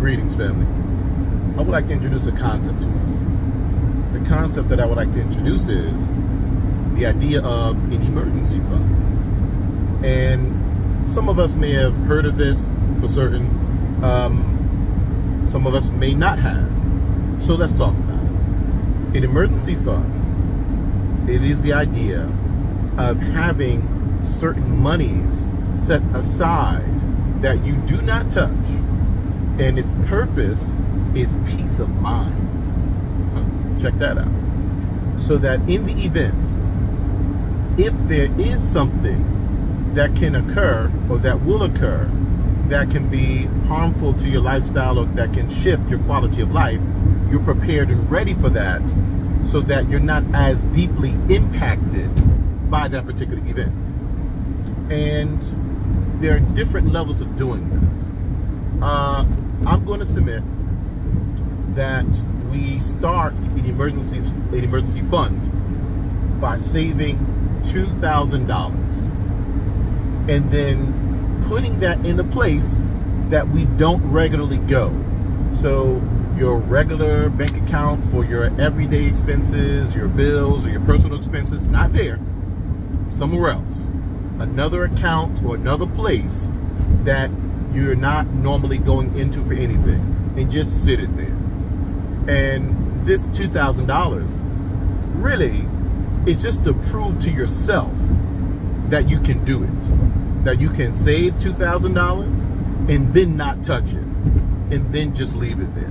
Greetings, family. I would like to introduce a concept to us. The concept that I would like to introduce is the idea of an emergency fund. And some of us may have heard of this for certain. Some of us may not have. So let's talk about it. An emergency fund, it is the idea of having certain monies set aside that you do not touch. And its purpose is peace of mind. Check that out. So that in the event, if there is something that can occur or that will occur that can be harmful to your lifestyle or that can shift your quality of life, you're prepared and ready for that so that you're not as deeply impacted by that particular event. And there are different levels of doing this. I'm going to submit that we start an emergency fund by saving $2,000 and then putting that in a place that we don't regularly go. So your regular bank account for your everyday expenses, your bills, or your personal expenses, not there, somewhere else. Another account or another place that you're not normally going into for anything, and just sit it there. And this $2,000 really is just to prove to yourself that you can do it, that you can save $2,000 and then not touch it, and then just leave it there.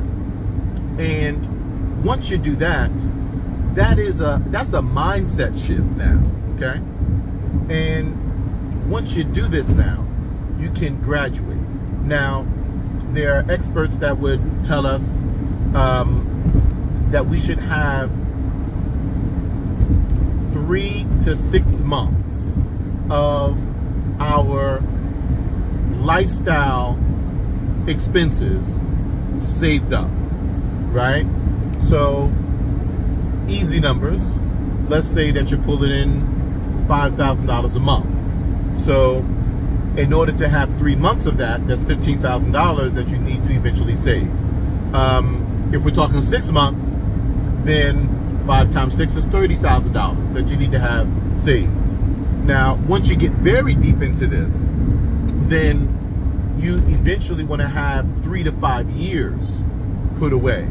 And once you do that, that's a mindset shift now, okay? And once you do this now, you can graduate. Now, there are experts that would tell us that we should have 3 to 6 months of our lifestyle expenses saved up, right? So, easy numbers. Let's say that you're pulling in $5,000 a month. So, in order to have 3 months of that, that's $15,000 that you need to eventually save. If we're talking 6 months, then 5 times 6 is $30,000 that you need to have saved. Now, once you get very deep into this, then you eventually want to have 3 to 5 years put away.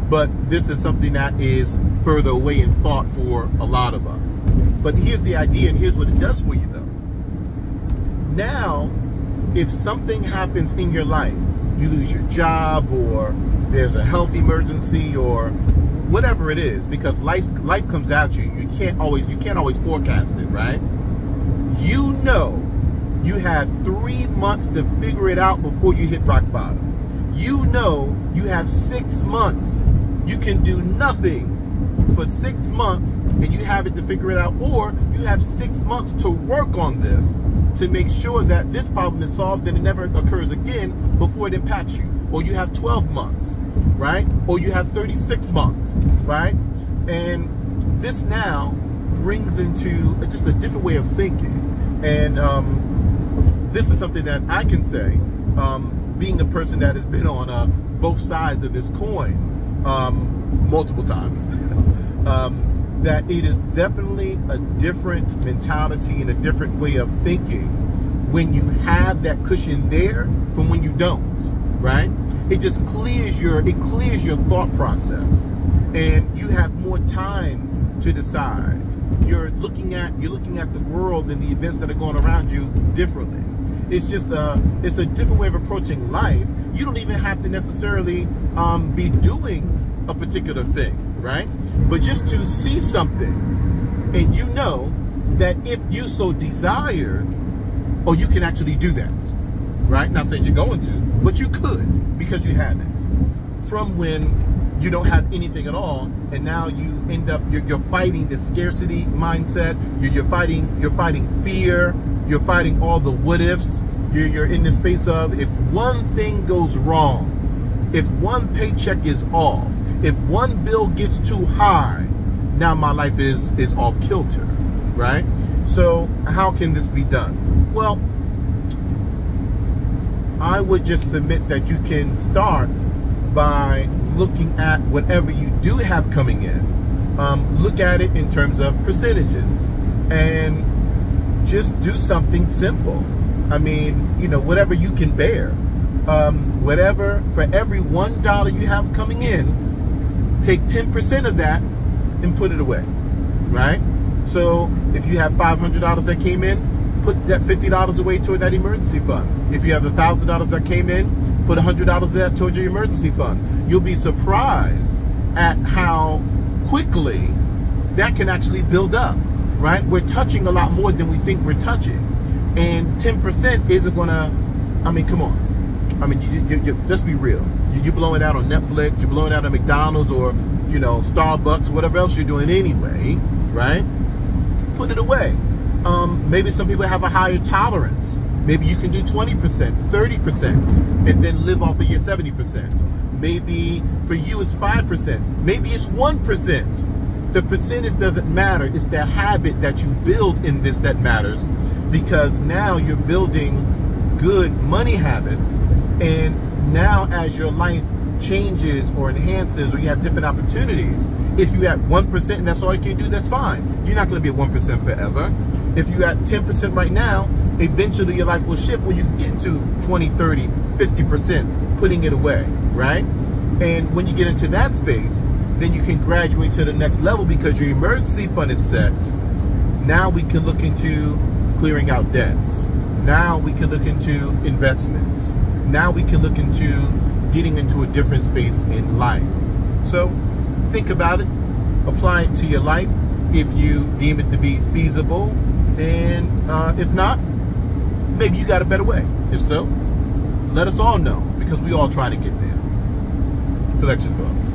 But this is something that is further away in thought for a lot of us. But here's the idea, and here's what it does for you, though. Now, if something happens in your life, you lose your job, or there's a health emergency, or whatever it is, because life comes at you, you can't always forecast it, right? You know you have 3 months to figure it out before you hit rock bottom. You know you have 6 months. You can do nothing for 6 months and you have it to figure it out, or you have 6 months to work on this to make sure that this problem is solved and it never occurs again before it impacts you. Or you have 12 months, right? Or you have 36 months, right? And this now brings into just a different way of thinking. And this is something that I can say, being a person that has been on both sides of this coin multiple times, that it is definitely a different mentality and a different way of thinking when you have that cushion there from when you don't, right? It just clears your thought process, and you have more time to decide. You're looking at the world and the events that are going around you differently. It's just it's a different way of approaching life. You don't even have to necessarily be doing a particular thing, right? But just to see something, and you know that if you so desired, or you can actually do that, right? Not saying you're going to, but you could, because you have it. From when you don't have anything at all, and now you end up, you're fighting the scarcity mindset, you're fighting fear, you're fighting all the what ifs, you're in the space of, if one thing goes wrong, if one paycheck is off, if one bill gets too high, now my life is off kilter, right? So how can this be done? Well, I would just submit that you can start by looking at whatever you do have coming in. Look at it in terms of percentages and just do something simple. I mean, you know, whatever you can bear. Whatever, for every $1 you have coming in, take 10% of that and put it away, right? So if you have $500 that came in, put that $50 away toward that emergency fund. If you have $1,000 that came in, put $100 of that towards your emergency fund. You'll be surprised at how quickly that can actually build up, right? We're touching a lot more than we think we're touching. And 10% isn't gonna, I mean, come on. I mean, let's be real. You're blowing out on Netflix, you're blowing out on McDonald's or, you know, Starbucks, whatever else you're doing anyway, right? Put it away. Maybe some people have a higher tolerance. Maybe you can do 20%, 30%, and then live off of your 70%. Maybe for you it's 5%. Maybe it's 1%. The percentage doesn't matter. It's the habit that you build in this that matters, because now you're building good money habits. And now as your life changes or enhances or you have different opportunities, if you're at 1% and that's all you can do, that's fine. You're not going to be at 1% forever. If you're at 10% right now, eventually your life will shift where you can get to 20, 30, 50%, putting it away, right? And when you get into that space, then you can graduate to the next level because your emergency fund is set. Now we can look into clearing out debts. Now we can look into investments. Now we can look into getting into a different space in life. So think about it, apply it to your life if you deem it to be feasible, and if not, maybe you got a better way. If so, let us all know, because we all try to get there. Collect your thoughts.